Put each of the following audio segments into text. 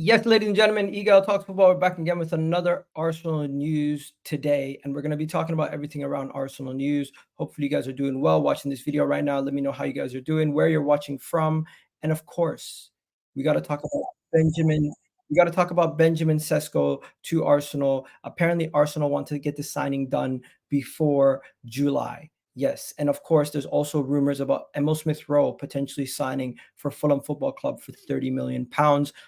Yes, ladies and gentlemen, Eagle Talks Football. We're back again with another Arsenal news today, and we're going to be talking about everything around Arsenal news. Hopefully, you guys are doing well watching this video right now. Let me know how you guys are doing, where you're watching from, and of course, we got to talk about Benjamin. We got to talk about Benjamin Sesko to Arsenal. Apparently, Arsenal want to get the signing done before July. Yes, and of course, there's also rumors about Emile Smith-Rowe potentially signing for Fulham Football Club for £30 million.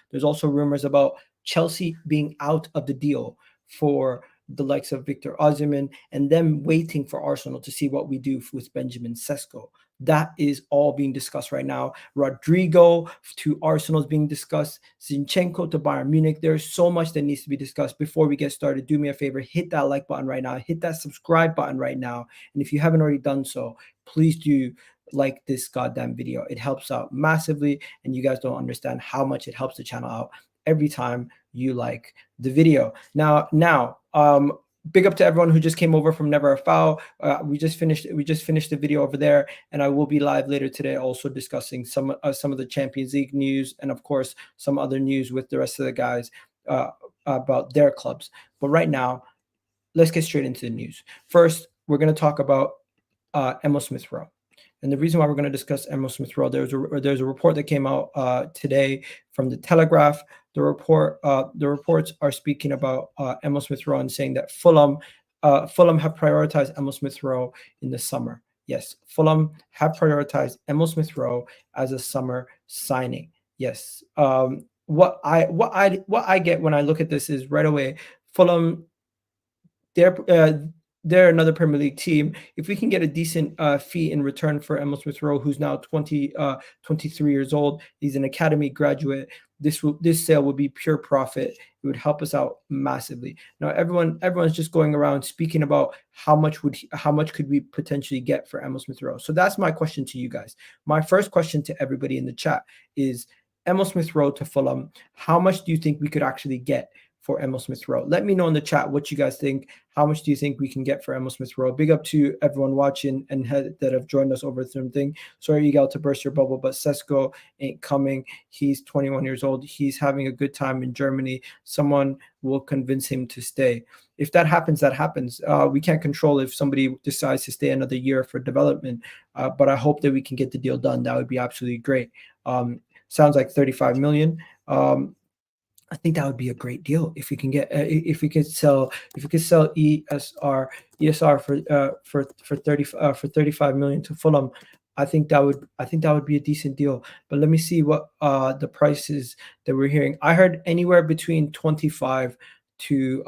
There's also rumors about Chelsea being out of the deal for the likes of Victor Osimhen and them waiting for Arsenal to see what we do with Benjamin Sesko. That is all being discussed right now. Rodrygo to Arsenal is being discussed. Zinchenko to Bayern Munich. There's so much that needs to be discussed. Before we get started, do me a favor, hit that like button right now. Hit that subscribe button right now. And if you haven't already done so, please do like this goddamn video. It helps out massively, and you guys don't understand how much it helps the channel out every time you like the video. Now, big up to everyone who just came over from Never a Foul. We just finished the video over there, and I will be live later today also discussing some of the Champions League news and of course some other news with the rest of the guys about their clubs. But right now, let's get straight into the news. First, we're going to talk about Emile Smith-Rowe. And the reason why we're going to discuss Emile Smith-Rowe, there's a report that came out today from the Telegraph. The reports are speaking about Emile Smith-Rowe and saying that Fulham have prioritized Emile Smith-Rowe in the summer. Yes, Fulham have prioritized Emile Smith-Rowe as a summer signing. Yes. What I get when I look at this is right away, Fulham, they're another Premier League team. If we can get a decent fee in return for Emile Smith-Rowe, who's now 23 years old, he's an academy graduate. This sale would be pure profit. It would help us out massively. Now, everyone's just going around speaking about how much could we potentially get for Emile Smith-Rowe. So that's my question to you guys. My first question to everybody in the chat is Emile Smith-Rowe to Fulham. How much do you think we could actually get for Emile Smith-Rowe? Let me know in the chat what you guys think. How much do you think we can get for Emile Smith-Rowe? Big up to everyone watching and that have joined us over the thing. Sorry, you got to burst your bubble, but Sesko ain't coming. He's 21 years old. He's having a good time in Germany. Someone will convince him to stay. If that happens, that happens. We can't control if somebody decides to stay another year for development, but I hope that we can get the deal done. That would be absolutely great. Sounds like 35 million. I think that would be a great deal if we can get if we could sell ESR for 35 million to Fulham. I think that would be a decent deal. But let me see what the prices that we're hearing. I heard anywhere between 25 to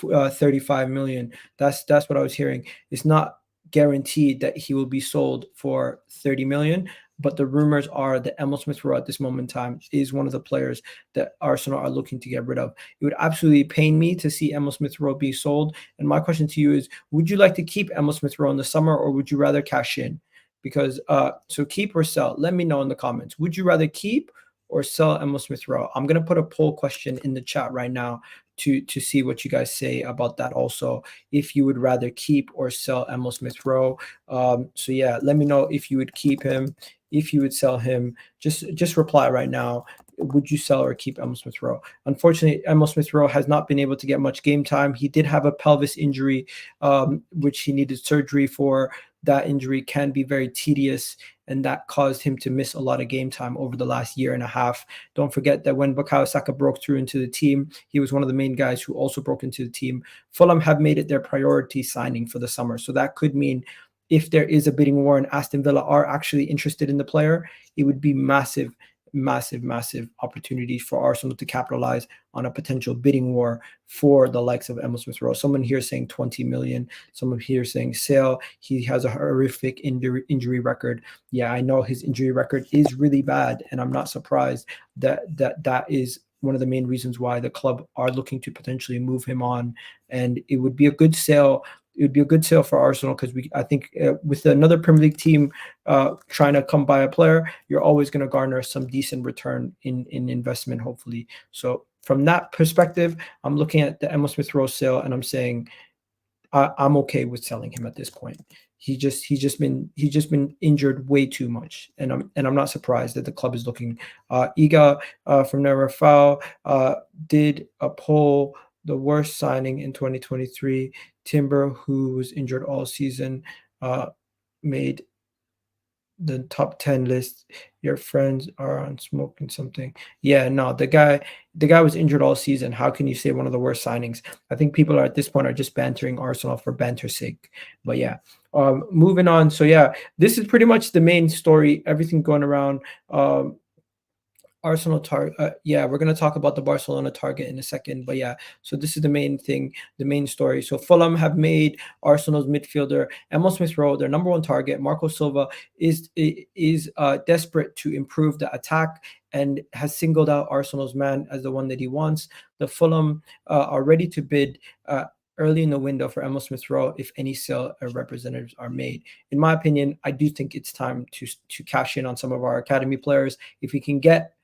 35 million. That's what I was hearing. It's not guaranteed that he will be sold for 30 million. But the rumors are that Emile Smith-Rowe at this moment in time is one of the players that Arsenal are looking to get rid of. It would absolutely pain me to see Emile Smith-Rowe be sold. And my question to you is, would you like to keep Emile Smith-Rowe in the summer, or would you rather cash in? Because so keep or sell. Let me know in the comments. Would you rather keep or sell Emile Smith-Rowe? I'm going to put a poll question in the chat right now to see what you guys say about that also, if you would rather keep or sell Emile Smith-Rowe. So yeah, let me know if you would keep him, if you would sell him. Just reply right now. Would you sell or keep Emile Smith-Rowe? Unfortunately, Emile Smith-Rowe has not been able to get much game time. He did have a pelvis injury, which he needed surgery for. That injury can be very tedious, and that caused him to miss a lot of game time over the last year and a half. Don't forget that when Bukayo Saka broke through into the team, he was one of the main guys who also broke into the team. Fulham have made it their priority signing for the summer. So that could mean if there is a bidding war and Aston Villa are actually interested in the player, it would be massive opportunity for Arsenal to capitalize on a potential bidding war for the likes of Emile Smith-Rowe. Someone here saying 20 million, someone here saying sale. He has a horrific injury record. Yeah, I know his injury record is really bad, and I'm not surprised that is one of the main reasons why the club are looking to potentially move him on. And it would be a good sale. It would be a good sale for Arsenal, because I think with another Premier League team trying to come by a player, you're always going to garner some decent return in investment, hopefully. So from that perspective, I'm looking at the Emile Smith-Rowe sale, and I'm saying I'm okay with selling him at this point. he's just been injured way too much, and I'm not surprised that the club is looking. Iga from Nerafal did a poll, the worst signing in 2023. Timber, who was injured all season, made the top 10 list. Your friends are on smoking something. Yeah, no, the guy was injured all season. How can you say one of the worst signings? I think people are at this point are just bantering Arsenal for banter's sake. But yeah, moving on. So yeah, this is pretty much the main story, everything going around. Arsenal target. Yeah, we're going to talk about the Barcelona target in a second. But yeah, so this is the main thing, the main story. So Fulham have made Arsenal's midfielder Emile Smith-Rowe their number one target. Marco Silva is desperate to improve the attack and has singled out Arsenal's man as the one that he wants. The Fulham are ready to bid early in the window for Emile Smith-Rowe if any sale representatives are made. In my opinion, I do think it's time to cash in on some of our academy players. If we can get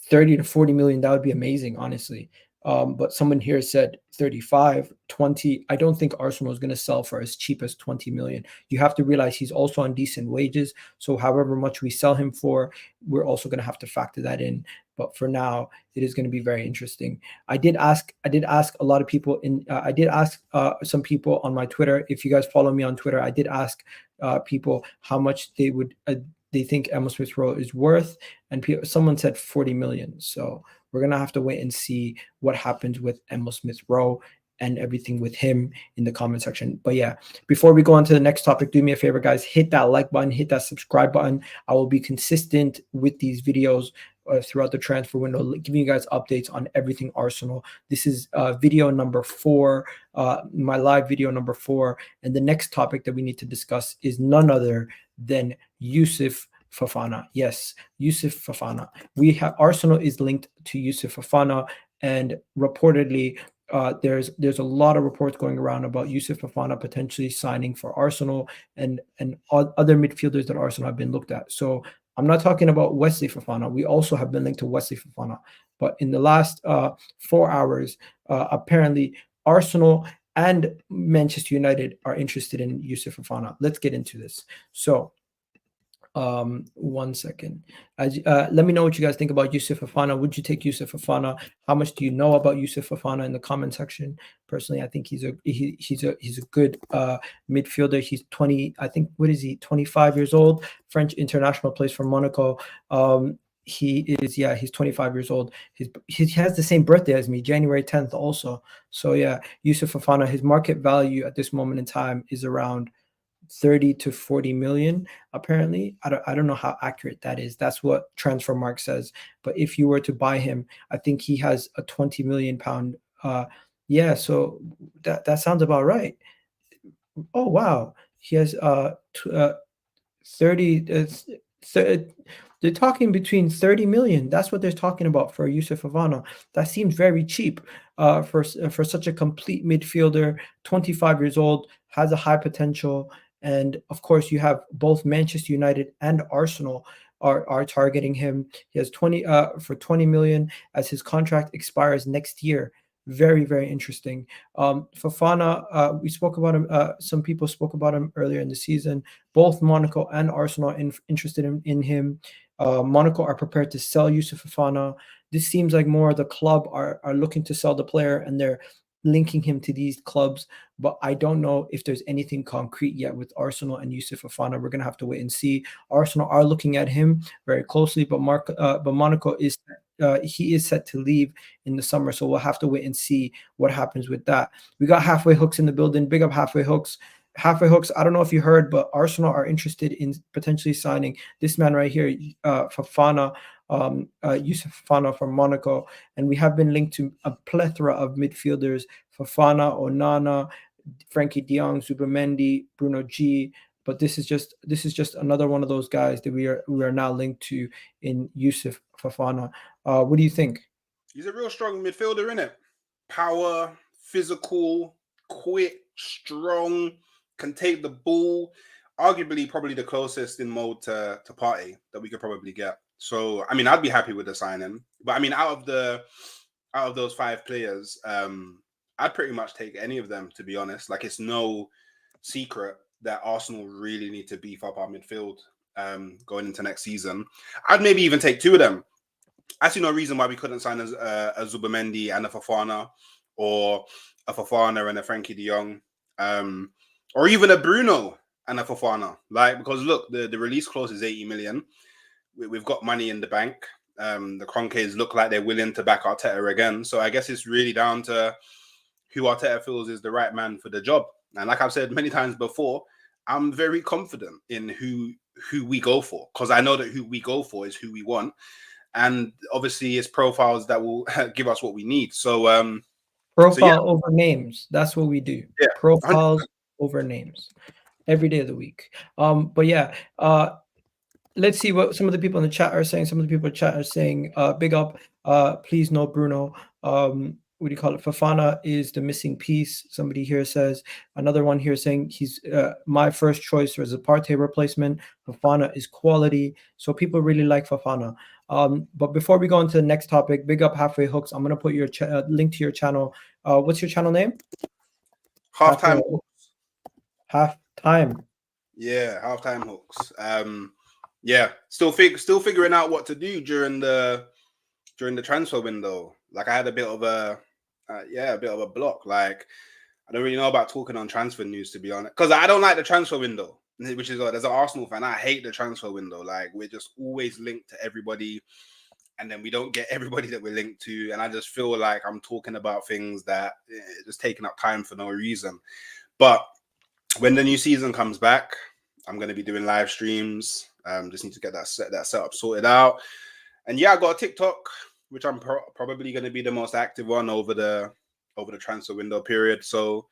30 to 40 million, that would be amazing, honestly. But someone here said 35, 20. I don't think Arsenal is going to sell for as cheap as 20 million. You have to realize he's also on decent wages. So however much we sell him for, we're also going to have to factor that in. But for now, it is going to be very interesting. I did ask a lot of people I did ask some people on my Twitter. If you guys follow me on Twitter, I did ask people how much they think Emile Smith-Rowe is worth, and someone said 40 million. So we're going to have to wait and see what happens with Emile Smith-Rowe and everything with him in the comment section. But yeah, before we go on to the next topic, do me a favor, guys, hit that like button, hit that subscribe button. I will be consistent with these videos throughout the transfer window, giving you guys updates on everything Arsenal. This is video number 4, my live video number 4. And the next topic that we need to discuss is none other than Youssouf Fofana. Yes, Youssouf Fofana. Arsenal is linked to Youssouf Fofana, and reportedly there's a lot of reports going around about Youssouf Fofana potentially signing for Arsenal and other midfielders that Arsenal have been looked at. So I'm not talking about Wesley Fofana. We also have been linked to Wesley Fofana. But in the last 4 hours, apparently Arsenal and Manchester United are interested in Youssouf Fofana. Let's get into this. So 1 second. Let me know what you guys think about Youssouf Fofana. Would you take Youssouf Fofana? How much do you know about Youssouf Fofana in the comment section? Personally, I think he's a good midfielder. He's 20. I think, what is he? 25 years old. French international, plays for Monaco. He's 25 years old. He has the same birthday as me, January 10th also. So yeah, Youssouf Fofana, his market value at this moment in time is around 30 to 40 million. Apparently, I don't know how accurate that is. That's what Transfermarkt says. But if you were to buy him, I think he has a 20 million pound. Yeah, so that sounds about right. Oh wow, he has 30. They're talking between 30 million. That's what they're talking about for Youssouf Fofana. That seems very cheap for such a complete midfielder. 25 years old, has a high potential. And of course, you have both Manchester United and Arsenal are targeting him. He has 20 for 20 million as his contract expires next year. Very, very interesting. Fofana, we spoke about him. Some people spoke about him earlier in the season. Both Monaco and Arsenal are interested in him. Monaco are prepared to sell Youssouf Fofana. This seems like more the club are looking to sell the player, and they're linking him to these clubs. But I don't know if there's anything concrete yet with Arsenal and Youssouf Fofana. We're going to have to wait and see. Arsenal are looking at him very closely, but Monaco is he is set to leave in the summer, so we'll have to wait and see what happens with that. We got Halfway Hooks in the building. Big up Halfway Hooks. Halfway Hooks, I don't know if you heard, but Arsenal are interested in potentially signing this man right here, Fofana, Youssouf Fofana from Monaco. And we have been linked to a plethora of midfielders: Fofana, Onana, Frankie de Jong, Zubimendi, Bruno G. But this is just another one of those guys that we are now linked to in Youssouf Fofana. What do you think? He's a real strong midfielder, isn't it? Power, physical, quick, strong, can take the ball. Arguably, probably the closest in mode to Partey that we could probably get. So, I mean, I'd be happy with the signing. But I mean, out of those 5 players, I'd pretty much take any of them, to be honest. Like, it's no secret that Arsenal really need to beef up our midfield going into next season. I'd maybe even take two of them. I see no reason why we couldn't sign a Zubimendi and a Fofana, or a Fofana and a Frankie de Jong, or even a Bruno and a Fofana. Like, because look, the release clause is 80 million. We've got money in the bank. The Kroenkes look like they're willing to back Arteta again. So I guess it's really down to who Arteta feels is the right man for the job. And like I've said many times before, I'm very confident in who we go for, because I know that who we go for is who we want. And obviously it's profiles that will give us what we need. So profile over names. That's what we do. Yeah, profiles 100%. Over names every day of the week. But yeah, let's see what some of the people in the chat are saying. Some of the people in the chat are saying, big up, please no Bruno. What do you call it? Fofana is the missing piece. Somebody here says, another one here saying he's my first choice as a Partey replacement. Fofana is quality. So people really like Fofana. But before we go on to the next topic, big up Halfway Hooks. I'm going to put your link to your channel. What's your channel name? Halftime Hooks. Halftime. Yeah, Halftime Hooks. Yeah, still figuring out what to do during the transfer window. Like, I had a bit of a block. Like, I don't really know about talking on transfer news, to be honest, because I don't like the transfer window. Which is, as an Arsenal fan, I hate the transfer window. Like, we're just always linked to everybody, and then we don't get everybody that we're linked to. And I just feel like I'm talking about things that just taking up time for no reason. But when the new season comes back, I'm going to be doing live streams. Just need to get that setup sorted out. And yeah, I got a TikTok, which I'm probably going to be the most active one over the transfer window period. So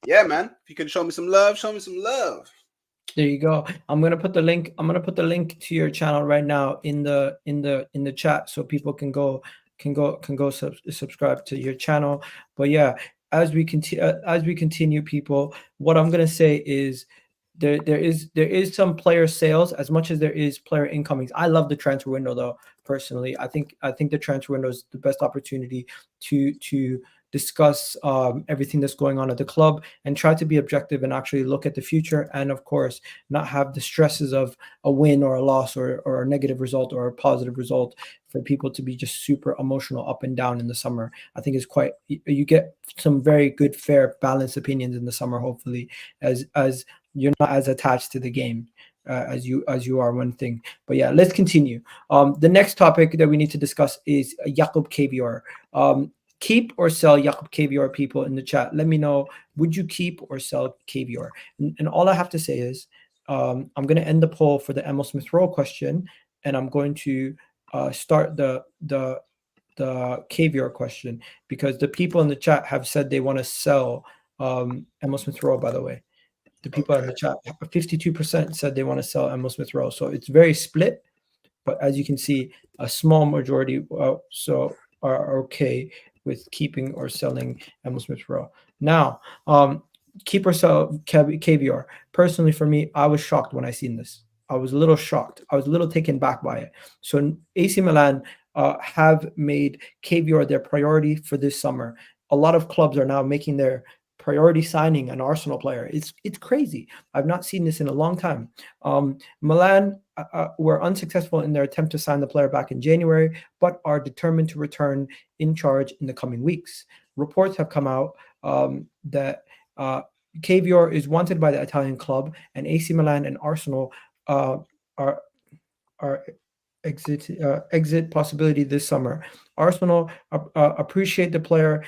yeah, man, if you can show me some love, show me some love. There you go. I'm gonna put the link. I'm gonna put the link to your channel right now in the chat, so people can go subscribe to your channel. But yeah, as we continue, people, what I'm gonna say is there is some player sales as much as there is player incomings. I love the transfer window though. Personally, I think the transfer window is the best opportunity to discuss everything that's going on at the club and try to be objective and actually look at the future, and of course not have the stresses of a win or a loss or a negative result or a positive result for people to be just super emotional up and down in the summer. I think it's quite, you get some very good, fair, balanced opinions in the summer, hopefully, as you're not as attached to the game as you are one thing. But yeah, let's continue. The next topic that we need to discuss is Jakub Kiwior. Keep or sell Jakub Kiwior, people in the chat. Let me know, would you keep or sell Kiwior? And all I have to say is I'm going to end the poll for the Emile Smith-Rowe question, and I'm going to start the Kiwior question, because the people in the chat have said they want to sell Emile Smith-Rowe, by the way. The people in the chat, 52% said they want to sell Emile Smith-Rowe. So it's very split, but as you can see, a small majority are okay with keeping or selling Emile Smith-Rowe. Now, keep or sell Kiwior. Personally, for me, I was shocked when I seen this. I was a little shocked. I was a little taken back by it. So AC Milan have made Kiwior their priority for this summer. A lot of clubs are now making their priority signing an Arsenal player. It's crazy. I've not seen this in a long time. Milan were unsuccessful in their attempt to sign the player back in January, but are determined to return in charge in the coming weeks. Reports have come out that Kiwior is wanted by the Italian club, and AC Milan and Arsenal are exit possibility this summer. Arsenal appreciate the player,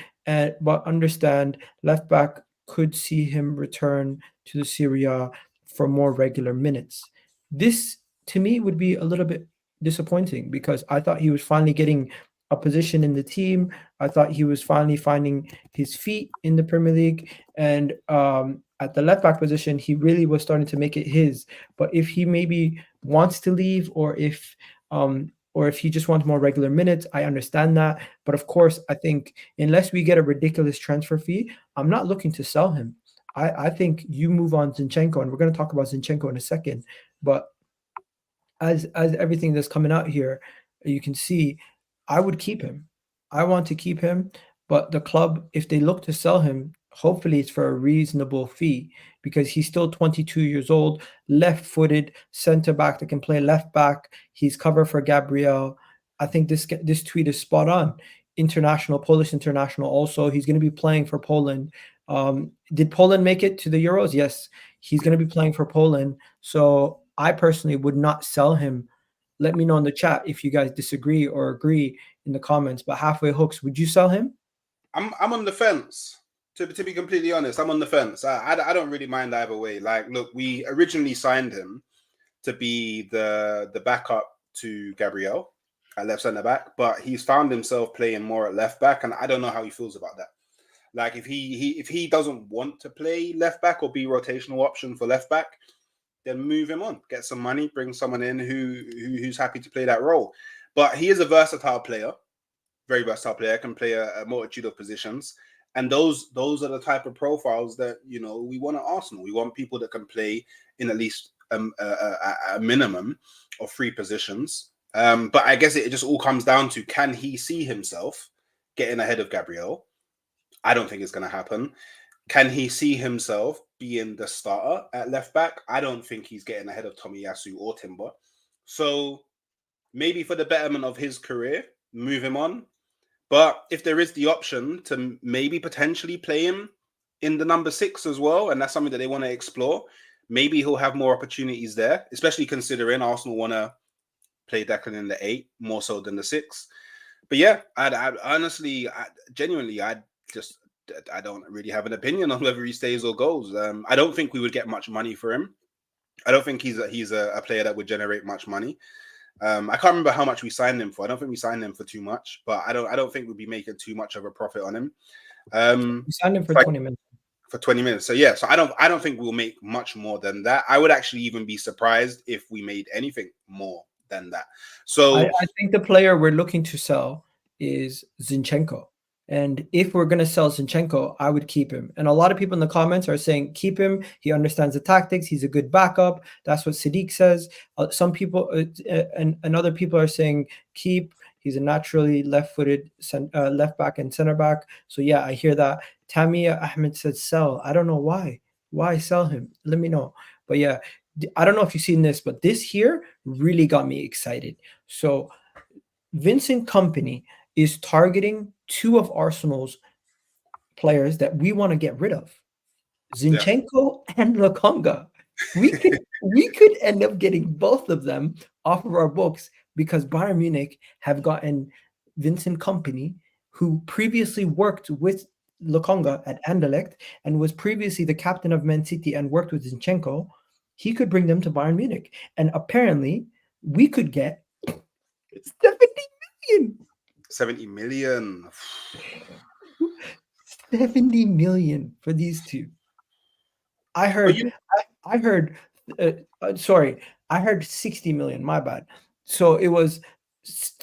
but understand left back could see him return to the Serie A for more regular minutes. This, to me, would be a little bit disappointing, because I thought he was finally getting a position in the team. I thought he was finally finding his feet in the Premier League, and at the left back position, he really was starting to make it his. But if he maybe wants to leave, or if he just wants more regular minutes, I understand that. But of course, I think unless we get a ridiculous transfer fee, I'm not looking to sell him. I think you move on Zinchenko, and we're going to talk about Zinchenko in a second. But as everything that's coming out here, you can see, I would keep him. I want to keep him, but the club, if they look to sell him, Hopefully it's for a reasonable fee because he's still 22 years old, left-footed center back that can play left back. He's cover for Gabriel. I think this tweet is spot on. International, Polish international. Also, he's going to be playing for Poland. Did Poland make it to the Euros? Yes, he's going to be playing for Poland. So I personally would not sell him. Let me know in the chat if you guys disagree or agree in the comments. But halfway hooks, would you sell him? I'm on the fence. To be completely honest, I'm on the fence. I don't really mind either way. Like, look, we originally signed him to be the backup to Gabriel at left centre back, but he's found himself playing more at left back, and I don't know how he feels about that. Like, if he doesn't want to play left back or be rotational option for left back, then move him on, get some money, bring someone in who's happy to play that role. But he is a versatile player, very versatile player, can play a multitude of positions. And those are the type of profiles that, you know, we want at Arsenal. We want people that can play in at least a minimum of 3 positions. But I guess it just all comes down to, can he see himself getting ahead of Gabriel? I don't think it's going to happen. Can he see himself being the starter at left back? I don't think he's getting ahead of Tomiyasu or Timber. So maybe for the betterment of his career, move him on. But if there is the option to maybe potentially play him in the number 6 as well, and that's something that they want to explore, maybe he'll have more opportunities there, especially considering Arsenal want to play Declan in the 8 more so than the 6. But yeah, I'd honestly, genuinely, I don't really have an opinion on whether he stays or goes. I don't think we would get much money for him. I don't think he's a player that would generate much money. I can't remember how much we signed him for. I don't think we signed him for too much, but I don't think we'd be making too much of a profit on him. We signed him for 20 minutes. For 20 minutes. So yeah, so I don't think we'll make much more than that. I would actually even be surprised if we made anything more than that. So I think the player we're looking to sell is Zinchenko. And if we're going to sell Zinchenko, I would keep him. And a lot of people in the comments are saying, keep him. He understands the tactics. He's a good backup. That's what Sadiq says. Some people and other people are saying, keep. He's a naturally left-footed left back and center back. So yeah, I hear that. Tamia Ahmed said sell. I don't know why. Why sell him? Let me know. But yeah, I don't know if you've seen this, but this here really got me excited. So Vincent Kompany is targeting 2 of Arsenal's players that we want to get rid of, Zinchenko and Lokonga. We could end up getting both of them off of our books because Bayern Munich have gotten Vincent Kompany, who previously worked with Lokonga at Anderlecht and was previously the captain of Man City and worked with Zinchenko. He could bring them to Bayern Munich, and apparently we could get 70 million. 70 million. 70 million for these 2. I heard 60 million, my bad. So it was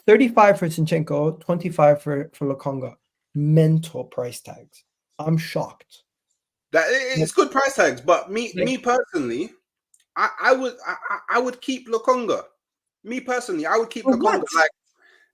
35 for Zinchenko, 25 for Lokonga. Mental price tags. I'm shocked. That it's good price tags, but me personally, I would keep Lokonga. Me personally, I would keep Lokonga.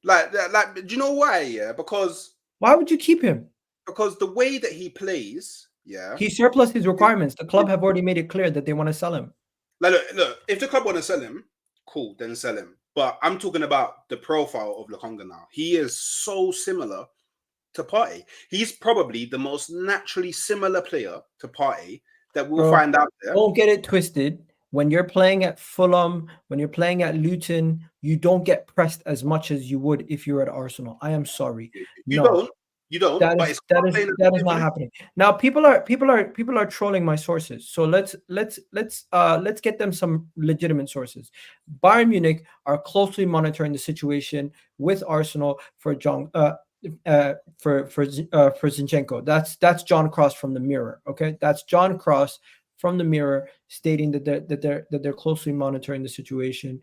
Like, do you know why? Yeah, because why would you keep him? Because the way that he plays, yeah, he surplus his requirements. The club have already made it clear that they want to sell him. Like, look, if the club want to sell him, cool, then sell him. But I'm talking about the profile of Lokonga now. He is so similar to Partey. He's probably the most naturally similar player to Partey that we'll find out there. Don't get it twisted. When you're playing at Fulham, when you're playing at Luton, you don't get pressed as much as you would if you're at Arsenal. I am sorry. You don't. That is not happening. Now people are trolling my sources. So let's get them some legitimate sources. Bayern Munich are closely monitoring the situation with Arsenal for Zinchenko. That's John Cross from the Mirror. Okay, that's John Cross from the Mirror stating that they're closely monitoring the situation.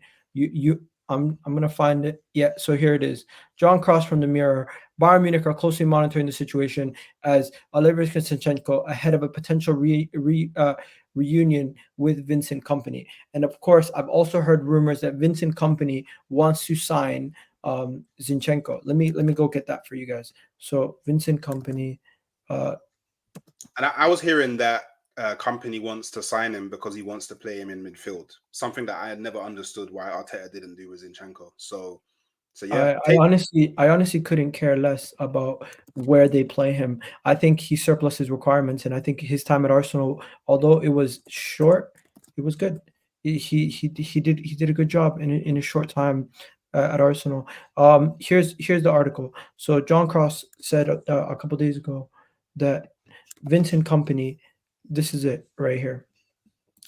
I'm gonna find it. Yeah, so here it is. John Cross from the Mirror. Bayern Munich are closely monitoring the situation as Oliver Zinchenko ahead of a potential reunion with Vincent Kompany. And of course, I've also heard rumors that Vincent Kompany wants to sign Zinchenko. Let me go get that for you guys. So Vincent Kompany, And I was hearing that company wants to sign him because he wants to play him in midfield. Something that I had never understood why Arteta didn't do with Zinchenko. So yeah, I honestly couldn't care less about where they play him. I think he surplus his requirements, and I think his time at Arsenal, although it was short, it was good. He did a good job in a short time at Arsenal. Here's the article. So John Cross said a couple days ago that Vincent Company, this is it right here.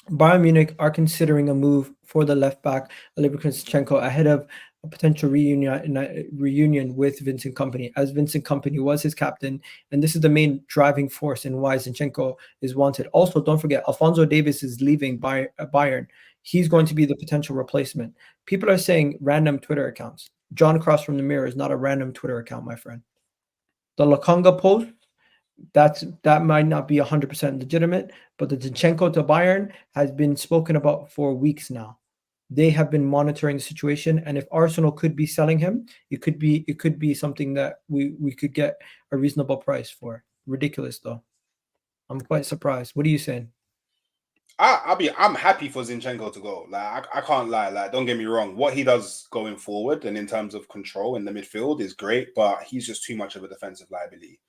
Bayern Munich are considering a move for the left back Oliver Zinchenko ahead of a potential reunion with Vincent Company, as Vincent Company was his captain, and this is the main driving force in why Zinchenko is wanted. Also, don't forget, Alphonso Davies is leaving Bayern. He's going to be the potential replacement. People are saying random Twitter accounts. John Cross from the Mirror is not a random Twitter account, my friend. The Lokonga post, that might not be 100% legitimate, but the Zinchenko to Bayern has been spoken about for weeks now. They have been monitoring the situation, and if Arsenal could be selling him, it could be something that we could get a reasonable price for. Ridiculous though. I'm quite surprised. What are you saying? I'm happy for Zinchenko to go. Like I can't lie. Like, don't get me wrong. What he does going forward and in terms of control in the midfield is great, but he's just too much of a defensive liability.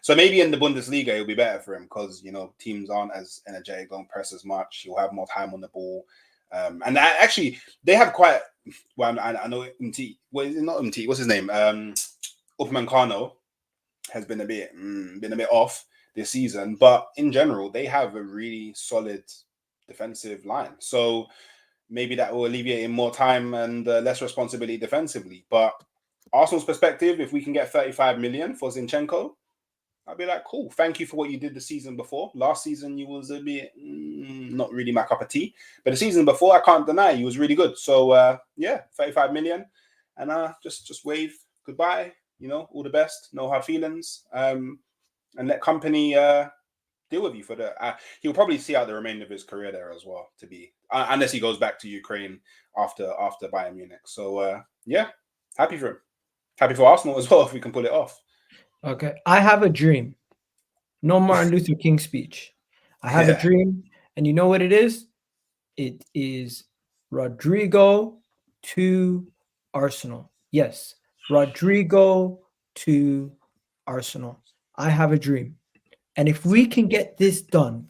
So maybe in the Bundesliga it'll be better for him because teams aren't as energetic, don't press as much. He'll have more time on the ball, and actually they have quite. Well, I know MT. Well, is it not MT? What's his name? Upamecano has been a bit off this season, but in general they have a really solid defensive line. So maybe that will alleviate him more time and less responsibility defensively. But Arsenal's perspective, if we can get 35 million for Zinchenko, I'd be like, cool, thank you for what you did the season before. Last season, you was a bit not really my cup of tea. But the season before, I can't deny, you was really good. So, yeah, 35 million. And just wave goodbye, all the best, no hard feelings. And let company deal with you for the... he'll probably see out the remainder of his career there as well, unless he goes back to Ukraine after Bayern Munich. So, yeah, happy for him. Happy for Arsenal as well if we can pull it off. Okay, I have a dream. No Martin Luther King speech. I have a dream, and you know what it is? It is Rodrygo to Arsenal. Yes, Rodrygo to Arsenal. I have a dream. And if we can get this done,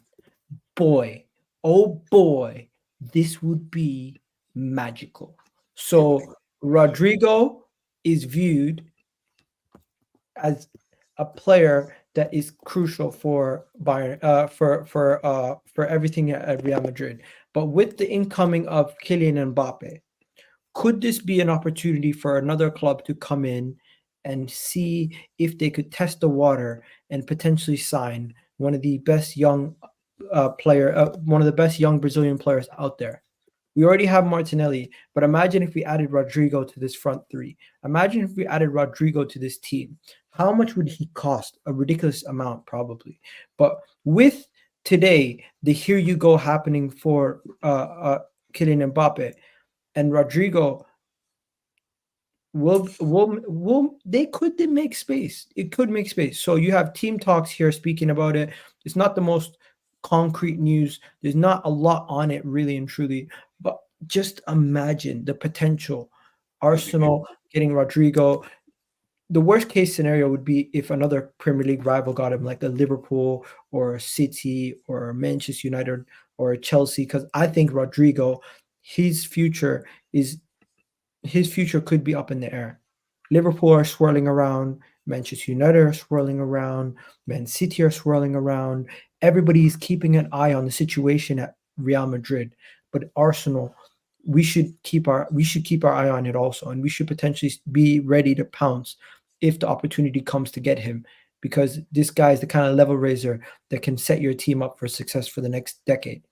boy, oh boy, this would be magical. So Rodrygo is viewed as a player that is crucial for Bayern, for everything at Real Madrid. But with the incoming of Kylian Mbappe, could this be an opportunity for another club to come in and see if they could test the water and potentially sign one of the best young one of the best young Brazilian players out there? We already have Martinelli, but imagine if we added Rodrygo to this front three. Imagine if we added Rodrygo to this team. How much would he cost? A ridiculous amount, probably. But with today, the here you go happening for Kylian Mbappe and Rodrygo, they could make space. It could make space. So you have team talks here speaking about it. It's not the most concrete news. There's not a lot on it, really and truly. But just imagine the potential. Arsenal getting Rodrygo. The worst case scenario would be if another Premier League rival got him, like a Liverpool or a City or Manchester United or Chelsea, because I think Rodrygo, his future could be up in the air. Liverpool are swirling around, Manchester United are swirling around, Man City are swirling around. Everybody's keeping an eye on the situation at Real Madrid, but Arsenal, we should keep our eye on it also, and we should potentially be ready to pounce if the opportunity comes to get him, because this guy is the kind of level raiser that can set your team up for success for the next decade.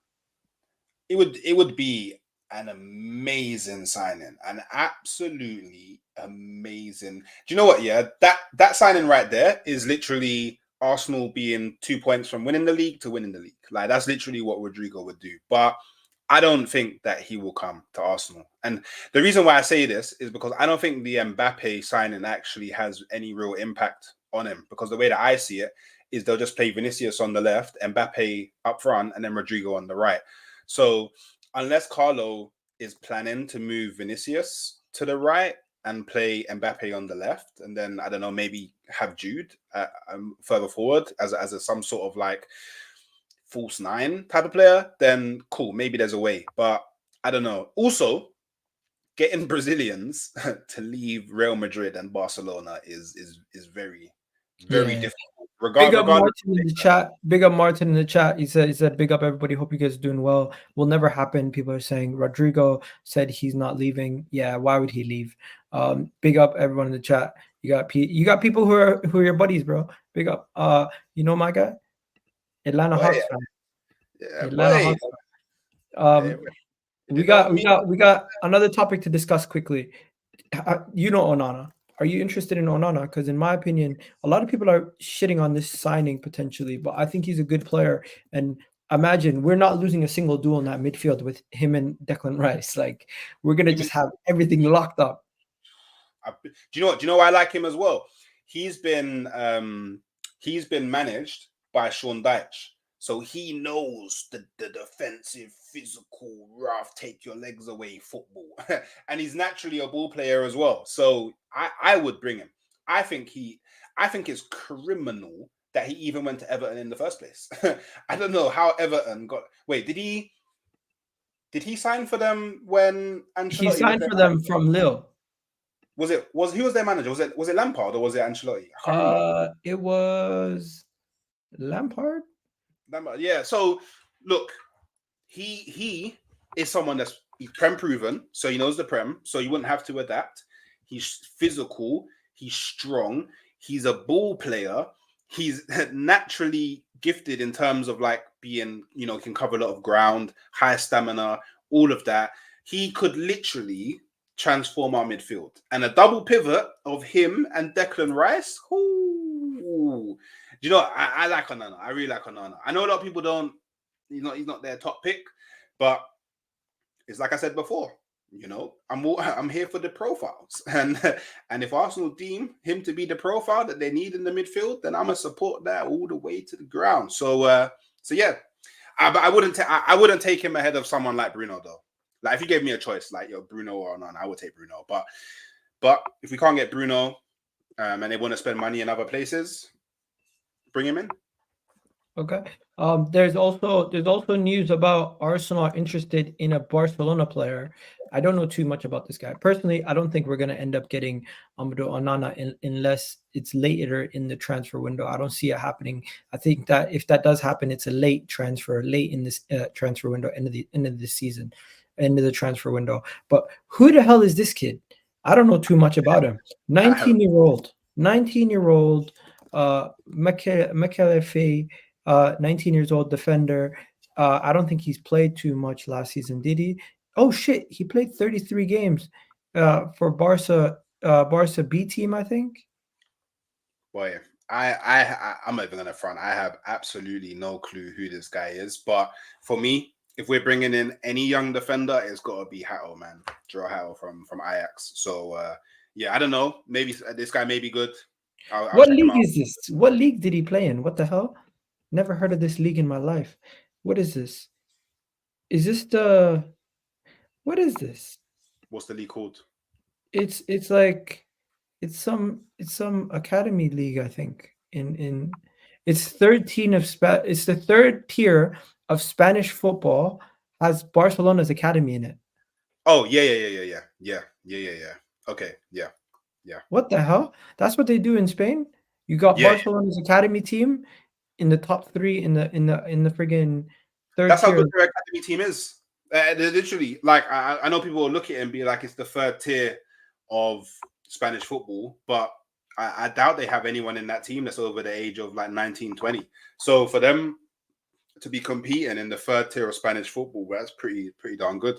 It would be an amazing signing, an absolutely amazing. Do you know what? Yeah, that signing right there is literally Arsenal being 2 points from winning the league to winning the league. Like, that's literally what Rodrygo would do. But I don't think that he will come to Arsenal. And the reason why I say this is because I don't think the Mbappe signing actually has any real impact on him. Because the way that I see it is they'll just play Vinicius on the left, Mbappe up front, and then Rodrygo on the right. So unless Carlo is planning to move Vinicius to the right and play Mbappe on the left, and then, I don't know, maybe have Jude further forward as some sort of like false nine type of player, then cool, maybe there's a way, but I don't know. Also, getting Brazilians to leave Real Madrid and Barcelona is very difficult. Big up Martin in the chat. Big up Martin in the chat. He said, big up everybody. Hope you guys are doing well. Will never happen. People are saying Rodrygo said he's not leaving. Yeah, why would he leave? Big up everyone in the chat. You got people who are your buddies, bro. Big up. You know my guy? Atlanta Hawks fan. Yeah, Atlanta Hawks. We got another topic to discuss quickly. You know Onana. Are you interested in Onana? Because in my opinion, a lot of people are shitting on this signing potentially, but I think he's a good player. And imagine we're not losing a single duel in that midfield with him and Declan Rice. Like, we're gonna just have everything locked up. Do you know why I like him as well? He's been managed by Sean Dyche. So he knows the defensive, physical, rough, take your legs away football. And he's naturally a ball player as well. So I would bring him. I think it's criminal that he even went to Everton in the first place. I don't know how Everton got... Wait, did he sign for them when Ancelotti... He signed for them from Lille. Who was their manager? Was it Lampard or was it Ancelotti? I can't remember. It was Lampard. Yeah. So look, he is someone he's Prem proven, so he knows the Prem, so you wouldn't have to adapt. He's physical, he's strong, he's a ball player, he's naturally gifted in terms of like being, can cover a lot of ground, high stamina, all of that. He could literally transform our midfield, and a double pivot of him and Declan Rice. Ooh. I like Onana. I really like Onana. I know a lot of people don't. He's not their top pick, but it's like I said before. I'm here for the profiles, and if Arsenal deem him to be the profile that they need in the midfield, then I'm gonna support that all the way to the ground. So yeah, I wouldn't take him ahead of someone like Bruno though. Like if you gave me a choice, like Bruno or Onana, I would take Bruno. But if we can't get Bruno, and they want to spend money in other places, bring him in. Okay. There's also news about Arsenal are interested in a Barcelona player. I don't know too much about this guy. Personally, I don't think we're going to end up getting Amadou Onana unless it's later in the transfer window. I don't see it happening. I think that if that does happen, it's a late transfer, late in this transfer window, end of the season, end of the transfer window. But who the hell is this kid? I don't know too much about him. 19-year-old, Mikayil Faye, 19 years old defender. I don't think he's played too much last season, did he? Oh shit, he played 33 games for Barca B team, I think. Boy, I'm not even gonna front. I have absolutely no clue who this guy is. But for me, if we're bringing in any young defender, it's got to be Hatto, man. Joe Hatto from Ajax. So yeah, I don't know. Maybe this guy may be good. What league is this? What league did he play in? What the hell? Never heard of this league in my life. What is this? Is this the... What is this? What's the league called? It's some academy league, I think. It's it's the third tier of Spanish football, has Barcelona's academy in it. Oh yeah. Okay, yeah. What the hell? That's what they do in Spain. You got Barcelona's academy team in the top 3 in the friggin' third. That's tier. how good their academy team is. They're literally like, I know people will look at it and be like, it's the third tier of Spanish football, but I doubt they have anyone in that team that's over the age of like 19, 20. So for them to be competing in the third tier of Spanish football, that's pretty darn good.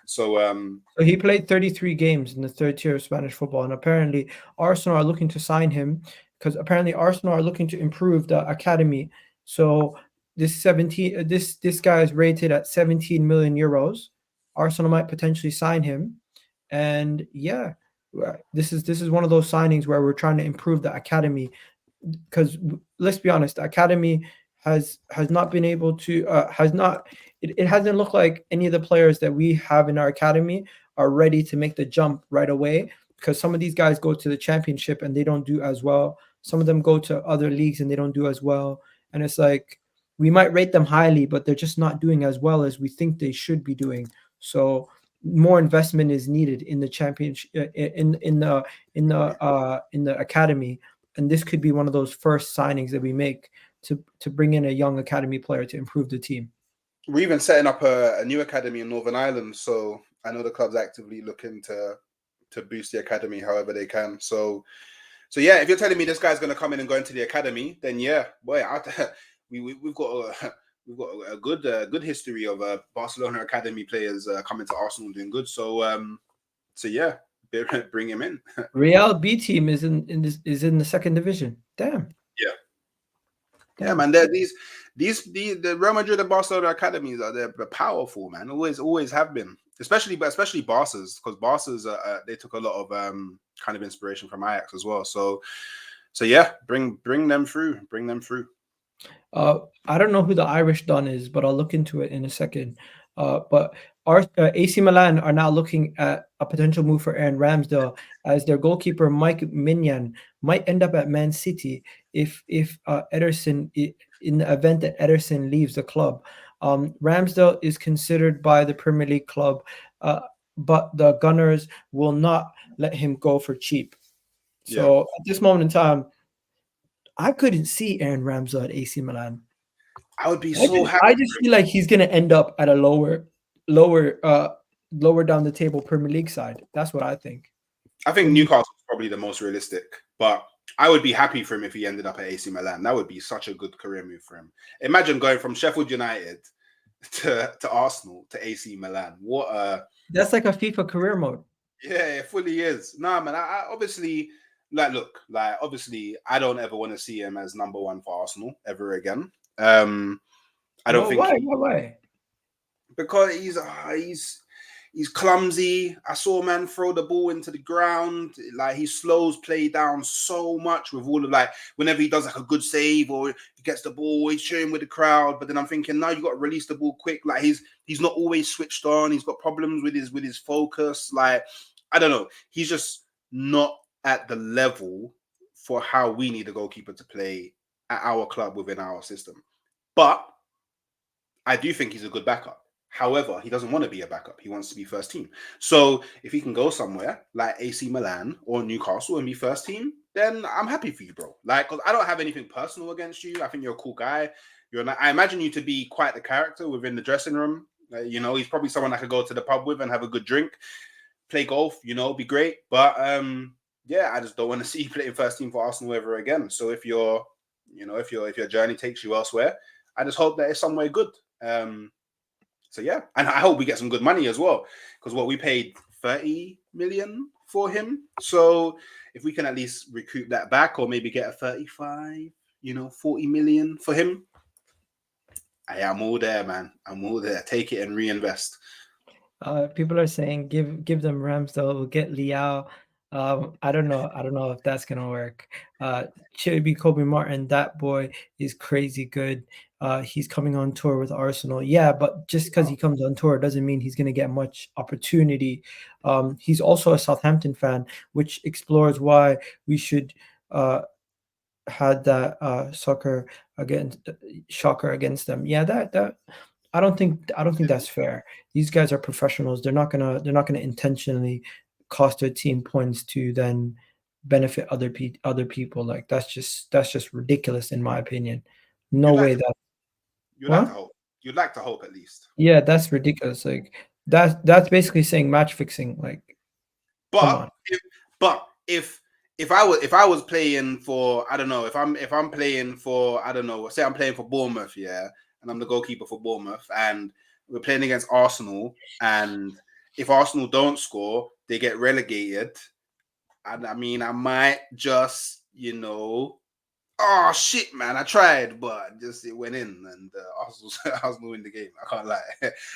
So he played 33 games in the third tier of Spanish football, and apparently Arsenal are looking to sign him because apparently Arsenal are looking to improve the academy. So this guy is rated at 17 million euros. Arsenal might potentially sign him, and yeah, this is one of those signings where we're trying to improve the academy, because let's be honest, the academy has not been able to has not it hasn't looked like any of the players that we have in our academy are ready to make the jump right away, because some of these guys go to the championship and they don't do as well. Some of them go to other leagues and they don't do as well. And it's like we might rate them highly, but they're just not doing as well as we think they should be doing. So more investment is needed in the championship, in the academy, and this could be one of those first signings that we make to bring in a young academy player to improve the team. We're even setting up a new academy in Northern Ireland, so I know the club's actively looking to boost the academy however they can. So yeah, if you're telling me this guy's going to come in and go into the academy, then yeah, boy, we've got a good history of Barcelona academy players coming to Arsenal doing good. So yeah, bring him in. Real B team is in the second division. Damn. Yeah, man. The Real Madrid and Barcelona academies they're powerful, man. Always have been. Especially Barca's, because Barca's they took a lot of kind of inspiration from Ajax as well. So yeah, bring them through. Bring them through. I don't know who the Irish Don is, but I'll look into it in a second. But our AC Milan are now looking at a potential move for Aaron Ramsdale, as their goalkeeper Mike Mignon might end up at Man City if Ederson, in the event that Ederson leaves the club. Ramsdale is considered by the Premier League club, but the Gunners will not let him go for cheap. So at this moment in time, I couldn't see Aaron Ramsdale at AC Milan. I would be so happy. I just feel like he's going to end up at a lower down the table Premier League side. That's what I think. I think Newcastle is probably the most realistic, but I would be happy for him if he ended up at AC Milan. That would be such a good career move for him. Imagine going from Sheffield United to Arsenal to AC Milan. That's like a FIFA career mode. Yeah, it fully is. Nah, man. I obviously obviously I don't ever want to see him as number one for Arsenal ever again. I don't think why? Because he's clumsy. I saw a man throw the ball into the ground. Like, he slows play down so much with all of, like, whenever he does like a good save or he gets the ball, he's cheering with the crowd. But then I'm thinking, no, you got to release the ball quick. Like, he's not always switched on. He's got problems with his focus. Like, I don't know. He's just not at the level for how we need a goalkeeper to play at our club within our system. But I do think he's a good backup. However, he doesn't want to be a backup. He wants to be first team. So if he can go somewhere like AC Milan or Newcastle and be first team, then I'm happy for you, bro. Like, 'cause I don't have anything personal against you. I think you're a cool guy. I imagine you to be quite the character within the dressing room. He's probably someone I could go to the pub with and have a good drink, play golf, be great. But yeah, I just don't want to see you playing first team for Arsenal ever again. So if your journey takes you elsewhere, I just hope that it's somewhere good. So yeah, and I hope we get some good money as well, because we paid 30 million for him. So if we can at least recoup that back, or maybe get a 35, 40 million for him, I'm all there, man. I'm all there. Take it and reinvest. People are saying give them Ramsdale, we'll get Liao. I don't know if that's gonna work. Chibi Kobe Martin, that boy is crazy good. He's coming on tour with Arsenal. Yeah, but just because he comes on tour doesn't mean he's gonna get much opportunity. He's also a Southampton fan, which explores why we should had that shocker against them. Yeah, that I don't think that's fair. These guys are professionals. They're not gonna intentionally cost their team points to then benefit other people. Like, that's just ridiculous in my opinion. No way that you'd like to hope. You'd like to hope at least. Yeah, that's ridiculous. Like, that's basically saying match fixing. Like, come on. If I was playing for, I don't know, if I'm playing for, I don't know, say I'm playing for Bournemouth, yeah, and I'm the goalkeeper for Bournemouth, and we're playing against Arsenal, and if Arsenal don't score, they get relegated. I mean, I might just, oh shit, man, I tried, but just it went in, and Arsenal win the game. I can't lie.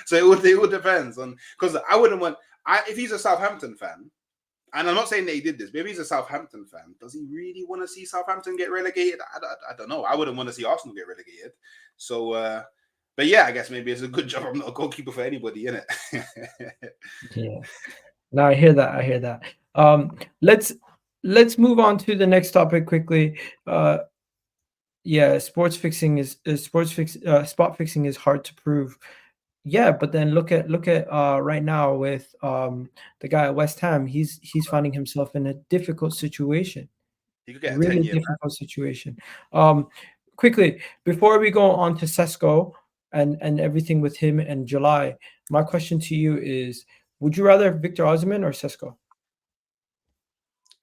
So it would depends on, because I wouldn't want. If he's a Southampton fan, and I'm not saying that he did this, but if he's a Southampton fan, does he really want to see Southampton get relegated? I don't know. I wouldn't want to see Arsenal get relegated. So, but yeah, I guess maybe it's a good job I'm not a goalkeeper for anybody, innit? Yeah. No, I hear that. Let's move on to the next topic quickly. Yeah, spot fixing is hard to prove. Yeah, but then look at right now with the guy at West Ham. He's finding himself in a difficult situation. He could get a Really 10-year difficult situation. Quickly, before we go on to Sesko and everything with him in July, my question to you is: would you rather Victor Osimhen or Sesko?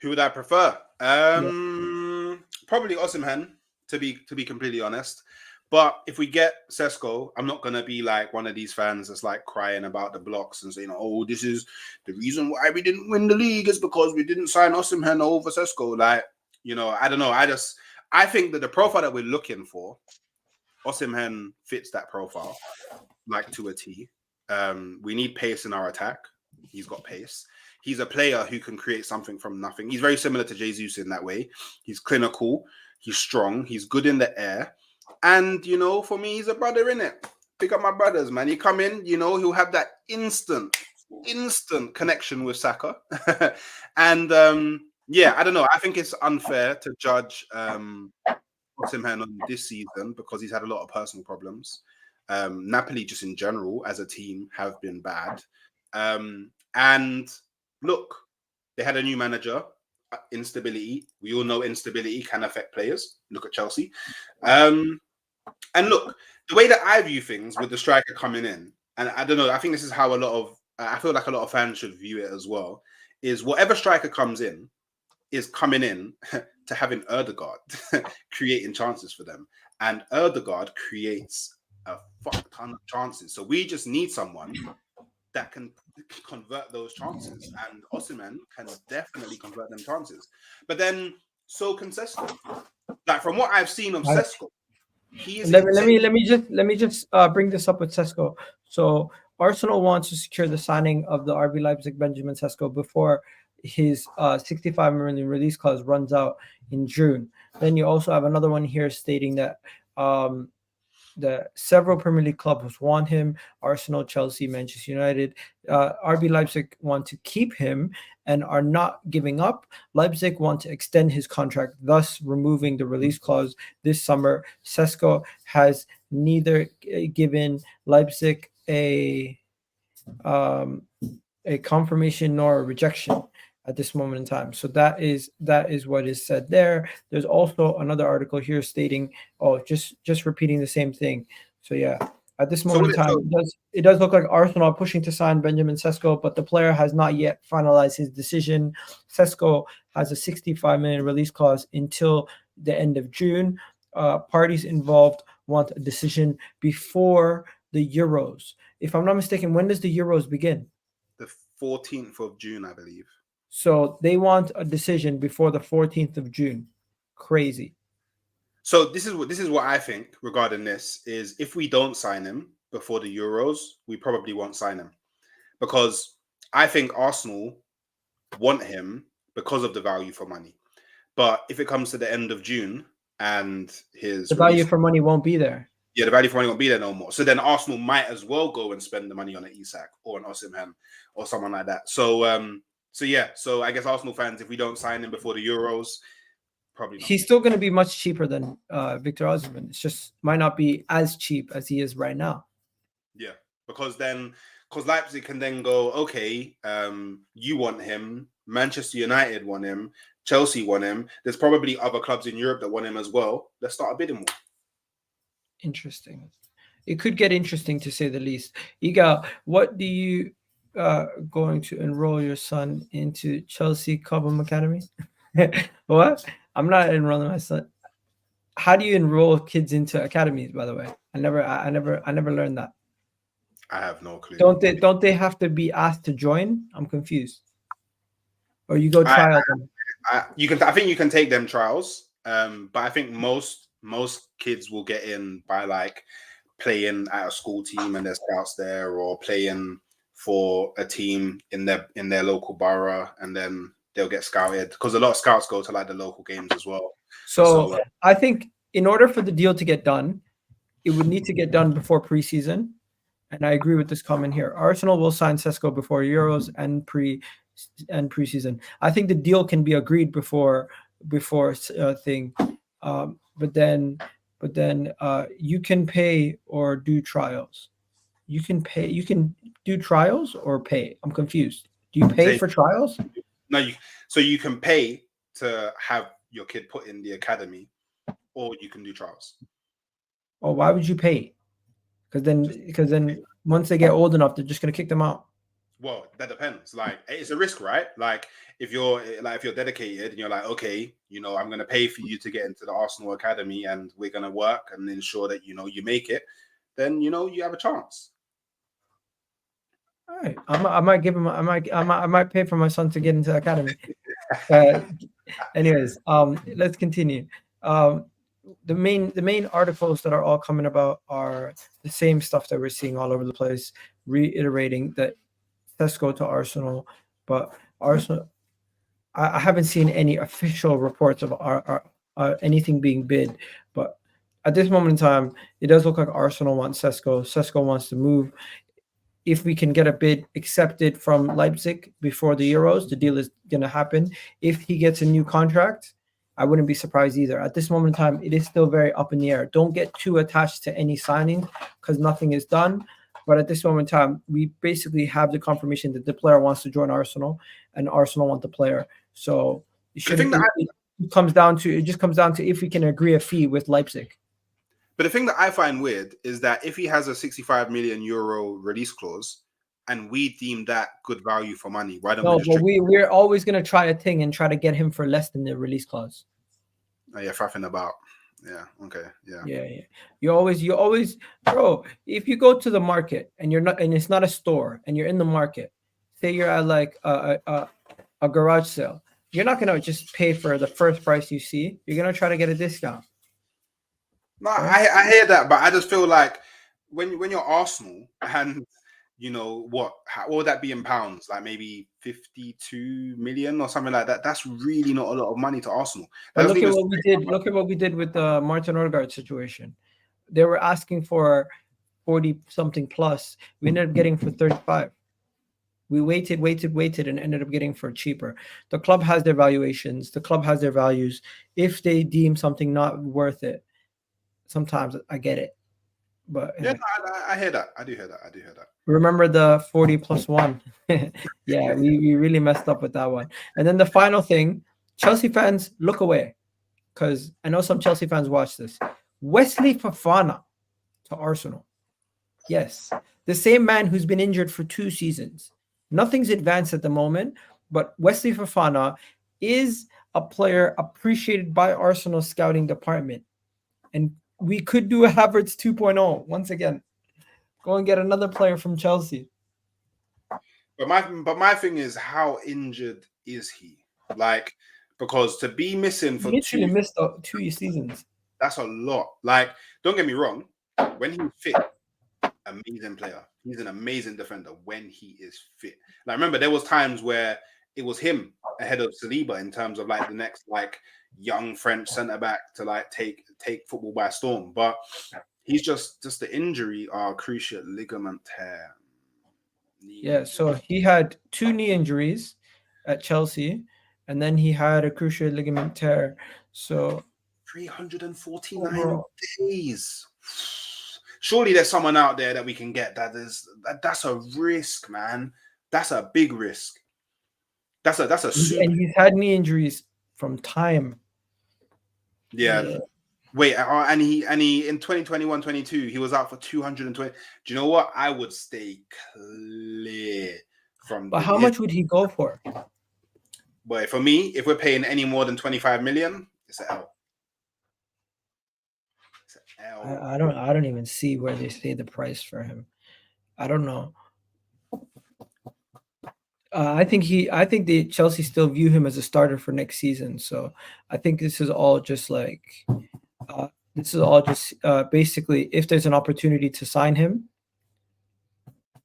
Who would I prefer? Probably Osimhen, to be completely honest. But if we get Sesko, I'm not gonna be like one of these fans that's like crying about the blocks and saying, "Oh, this is the reason why we didn't win the league is because we didn't sign Osimhen over Sesko." Like, I don't know. I think that the profile that we're looking for, Osimhen fits that profile like to a T. We need pace in our attack. He's got pace. He's a player who can create something from nothing. He's very similar to Jesus in that way. He's clinical. He's strong. He's good in the air. And, for me, he's a brother, innit? Pick up my brothers, man. He come in, he'll have that instant connection with Saka. And, yeah, I don't know. I think it's unfair to judge Osimhen on this season because he's had a lot of personal problems. Napoli, just in general, as a team, have been bad. And look, they had a new manager. Instability. We all know instability can affect players. Look at Chelsea. And look, the way that I view things with the striker coming in, and I don't know, I think this is how I feel like a lot of fans should view it as well, is whatever striker comes in is coming in to having Ødegaard creating chances for them. And Ødegaard creates a fuck ton of chances. So we just need someone that can convert those chances, and Osimhen can definitely convert them chances. But then, so can Sesko. Like from what I've seen of Sesko, let me just bring this up with Sesko. So Arsenal wants to secure the signing of the RB Leipzig Benjamin Sesko before his 65 million release clause runs out in June. Then you also have another one here stating that the several Premier League clubs want him: Arsenal, Chelsea, Manchester United. RB Leipzig want to keep him and are not giving up. Leipzig want to extend his contract, thus removing the release clause this summer. Sesko has neither given Leipzig a confirmation nor a rejection at this moment in time. So that is what is said there. There's also another article here stating, just repeating the same thing. So yeah, at this moment in time, it does look like Arsenal are pushing to sign Benjamin Sesko, but the player has not yet finalized his decision. Sesko has a 65 million release clause until the end of June. Parties involved want a decision before the Euros. If I'm not mistaken, when does the Euros begin? The 14th of June, I believe. So they want a decision before the 14th of June. Crazy. So this is what I think regarding this is, if we don't sign him before the Euros, we probably won't sign him, because I think Arsenal want him because of the value for money. But if it comes to the end of June and the value for money won't be there. Yeah, the value for money won't be there no more. So then Arsenal might as well go and spend the money on an Isak or an Osimhen or someone like that. So I guess Arsenal fans, if we don't sign him before the Euros, probably not. He's still going to be much cheaper than Victor Osimhen. It's just might not be as cheap as he is right now. Yeah, because Leipzig can then go, okay, you want him, Manchester United want him, Chelsea want him. There's probably other clubs in Europe that want him as well. Let's start a bidding war. Interesting. It could get interesting, to say the least. Iga, what do you going to enroll your son into Chelsea Cobham Academy? What? I'm not enrolling my son. How do you enroll kids into academies, by the way? I never learned that. I have no clue. Don't they have to be asked to join? I'm confused. Or you go trial them? I think you can take them trials. But I think most kids will get in by like playing at a school team and there's scouts there, or playing for a team in their local borough, and then they'll get scouted because a lot of scouts go to like the local games as well. So I think in order for the deal to get done, it would need to get done before preseason. And I agree with this comment here. Arsenal will sign Sesko before Euros and preseason. I think the deal can be agreed before thing, but then you can pay or do trials. You can do trials or pay. I'm confused. Do you pay for trials? No, so you can pay to have your kid put in the academy, or you can do trials. Oh, why would you pay? Because then once they get old enough, they're just gonna kick them out. Well, that depends. Like, it's a risk, right? Like, if you're dedicated and you're like, okay, I'm gonna pay for you to get into the Arsenal academy, and we're gonna work and ensure that you make it, then you have a chance. All right, I might give him. I might pay for my son to get into the academy. Anyways, let's continue. The main articles that are all coming about are the same stuff that we're seeing all over the place, reiterating that Sesko to Arsenal, but Arsenal. I haven't seen any official reports of anything being bid, but at this moment in time, it does look like Arsenal wants Sesko. Sesko wants to move. If we can get a bid accepted from Leipzig before the Euros, the deal is going to happen. If he gets a new contract, I wouldn't be surprised either. At this moment in time, it is still very up in the air. Don't get too attached to any signing because nothing is done. But at this moment in time, we basically have the confirmation that the player wants to join Arsenal and Arsenal want the player. So it just comes down to if we can agree a fee with Leipzig. But the thing that I find weird is that if he has a 65 million euro release clause and we deem that good value for money, why don't we just... we're always going to try a thing and try to get him for less than the release clause. Oh, yeah, faffing about. Yeah, okay, yeah. Yeah. You always, bro, if you go to the market and it's not a store and you're in the market, say you're at like a garage sale, you're not going to just pay for the first price you see. You're going to try to get a discount. No, I hear that, but I just feel like when you're Arsenal and what would that be in pounds? Like maybe 52 million or something like that. That's really not a lot of money to Arsenal. But look at what we did. Look at what we did with the Martin Odegaard situation. They were asking for 40 something plus. We ended up getting for 35. We waited, and ended up getting for cheaper. The club has their valuations. The club has their values. If they deem something not worth it, sometimes I get it. But yeah, I hear that. I do hear that. Remember the 40 plus 1? Yeah, we really messed up with that one. And then the final thing, Chelsea fans, look away, because I know some Chelsea fans watch this. Wesley Fofana to Arsenal. Yes, the same man who's been injured for 2 seasons. Nothing's advanced at the moment, but Wesley Fofana is a player appreciated by Arsenal's scouting department. And we could do a Havertz 2.0 once again. Go and get another player from Chelsea. But my thing is, how injured is he? Like, because to be missing for he missed 2 seasons. That's a lot. Like, don't get me wrong. When he's fit, amazing player. He's an amazing defender when he is fit. Like, remember, there was times where it was him ahead of Saliba in terms of like the next like young French centre back to like take football by storm. But he's just the injury, cruciate ligament tear. Yeah, so he had 2 knee injuries at Chelsea, and then he had a cruciate ligament tear. So 349 days. Surely there's someone out there that we can get that's a risk, man. That's a big risk. That's a super... And he's had knee injuries from time. Yeah. Wait, and he in 2021-22 he was out for 220. Do you know what? I would stay clear from. But how much would he go for? But for me, if we're paying any more than 25 million, it's an L. It's an L. I don't even see where they say the price for him. I don't know. I think the Chelsea still view him as a starter for next season. So I think this is all just like, basically if there's an opportunity to sign him,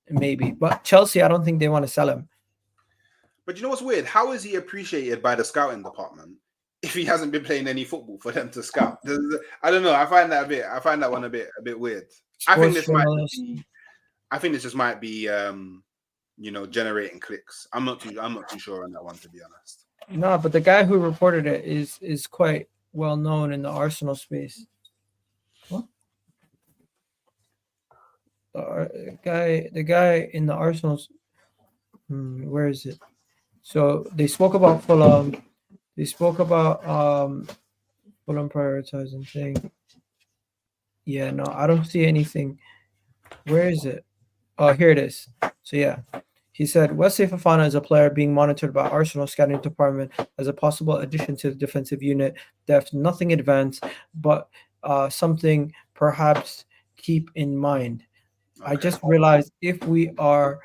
maybe. But Chelsea, I don't think they want to sell him. But you know what's weird? How is he appreciated by the scouting department if he hasn't been playing any football for them to scout? I don't know. I find that one a bit weird. I think this just might be generating clicks. I'm not too sure on that one, to be honest. No, but the guy who reported it is quite well known in the Arsenal space. What? The guy in the Arsenal's. Where is it? So they spoke about Fulham. They spoke about Fulham prioritizing thing. Yeah, no, I don't see anything. Where is it? Oh, here it is. So yeah, he said Wesley Fofana is a player being monitored by Arsenal scouting department as a possible addition to the defensive unit. Depth, nothing advanced, but something perhaps keep in mind. Okay. I just realized if we were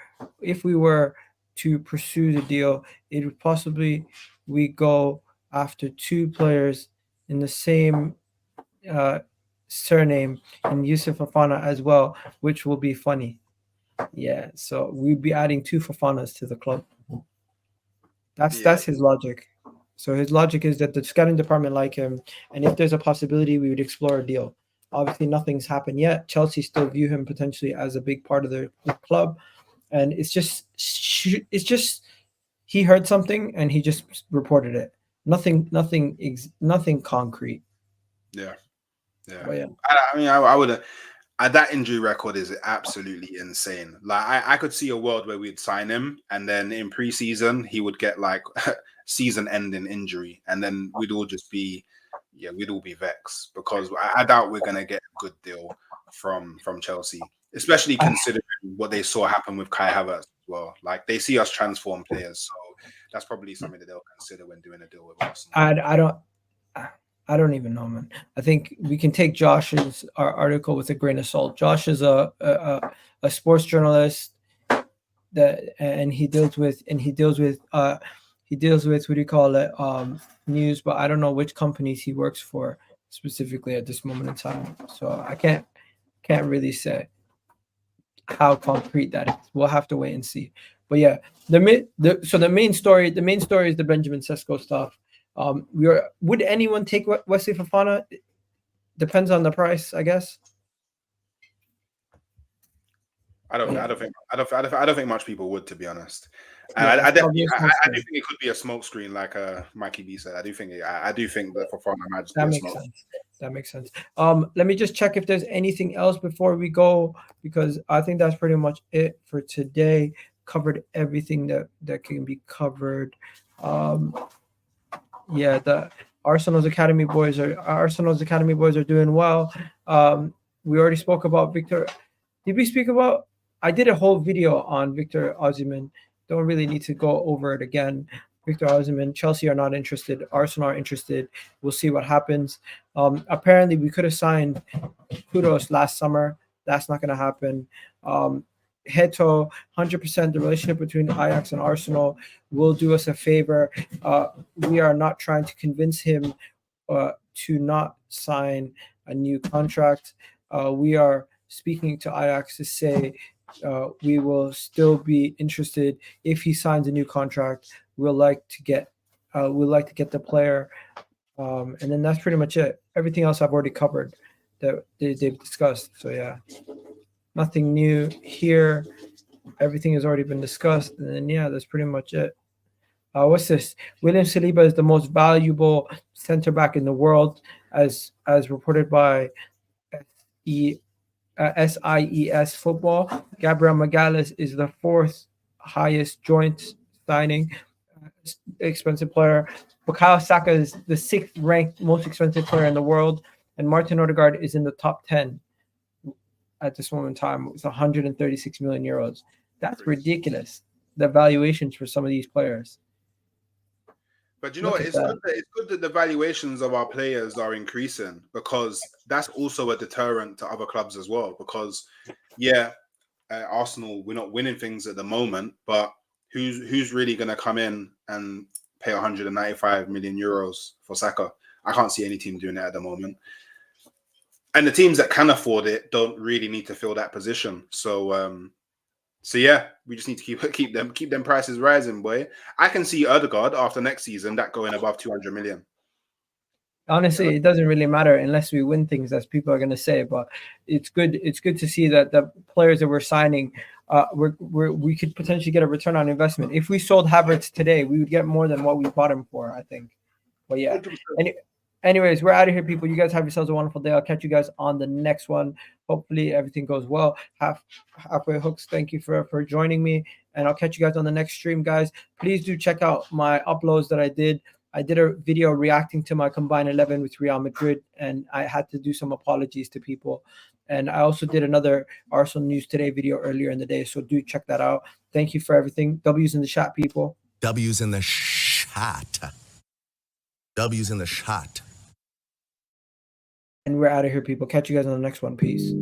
to pursue the deal, it would possibly we go after two players in the same surname and Youssouf Fofana as well, which will be funny. Yeah, so we'd be adding two Fofanas to the club. That's his logic. So his logic is that the scouting department like him, and if there's a possibility, we would explore a deal. Obviously, nothing's happened yet. Chelsea still view him potentially as a big part of the club, and it's just he heard something and he just reported it. Nothing concrete. Yeah. I would. That injury record is absolutely insane. Like I could see a world where we'd sign him, and then in preseason he would get like season-ending injury, and then we'd all be vexed because I doubt we're gonna get a good deal from Chelsea, especially considering what they saw happen with Kai Havertz as well. Like they see us transform players, so that's probably something that they'll consider when doing a deal with us. I don't even know, man. I think we can take Josh's article with a grain of salt. Josh is a sports journalist and he deals with what do you call it, news, but I don't know which companies he works for specifically at this moment in time. So I can't really say how concrete that is. We'll have to wait and see. But yeah, the main story is the Benjamin Sesko stuff. Would anyone take Wesley Fofana? Depends on the price, I guess. I don't think much people would, to be honest. And I do think it could be a smokescreen, like Mikey B said. I do think that Fofana might just that makes sense. That makes sense. Let me just check if there's anything else before we go, because I think that's pretty much it for today. Covered everything that can be covered. Yeah, the Arsenal's academy boys are doing well. We already spoke about Victor. Did we speak about? I did a whole video on Victor Osimhen. Don't really need to go over it again. Victor Osimhen, Chelsea are not interested. Arsenal are interested. We'll see what happens. Apparently, we could have signed Kudos last summer. That's not going to happen. Heto, 100% the relationship between Ajax and Arsenal will do us a favor. We are not trying to convince him to not sign a new contract. We are speaking to Ajax to say we will still be interested if he signs a new contract. We'd like to get the player, and then that's pretty much it. Everything else I've already covered that they've discussed. So yeah. Nothing new here. Everything has already been discussed. And then, yeah, that's pretty much it. What's this? William Saliba is the most valuable center back in the world, as reported by SIES Football. Gabriel Magalhaes is the fourth highest joint signing, expensive player. Bukayo Saka is the sixth ranked most expensive player in the world. And Martin Odegaard is in the top 10. At this moment in time, it's 136 million euros. That's ridiculous. The valuations for some of these players. But you know what? It's good that the valuations of our players are increasing, because that's also a deterrent to other clubs as well. Because Arsenal, we're not winning things at the moment, but who's really going to come in and pay 195 million euros for Saka? I can't see any team doing it at the moment. And the teams that can afford it don't really need to fill that position. So yeah, we just need to keep them prices rising, boy. I can see Ødegaard after next season that going above 200 million. Honestly, it doesn't really matter unless we win things, as people are going to say. But it's good. It's good to see that the players that we're signing, we could potentially get a return on investment. If we sold Havertz today, we would get more than what we bought him for, I think. But yeah. Anyways, we're out of here, people. You guys have yourselves a wonderful day. I'll catch you guys on the next one. Hopefully everything goes well. Halfway hooks, thank you for joining me. And I'll catch you guys on the next stream, guys. Please do check out my uploads that I did. I did a video reacting to my combined 11 with Real Madrid, and I had to do some apologies to people. And I also did another Arsenal News Today video earlier in the day, so do check that out. Thank you for everything. W's in the shot, people. W's in the shot. W's in the shot. And we're out of here, people. Catch you guys on the next one. Peace.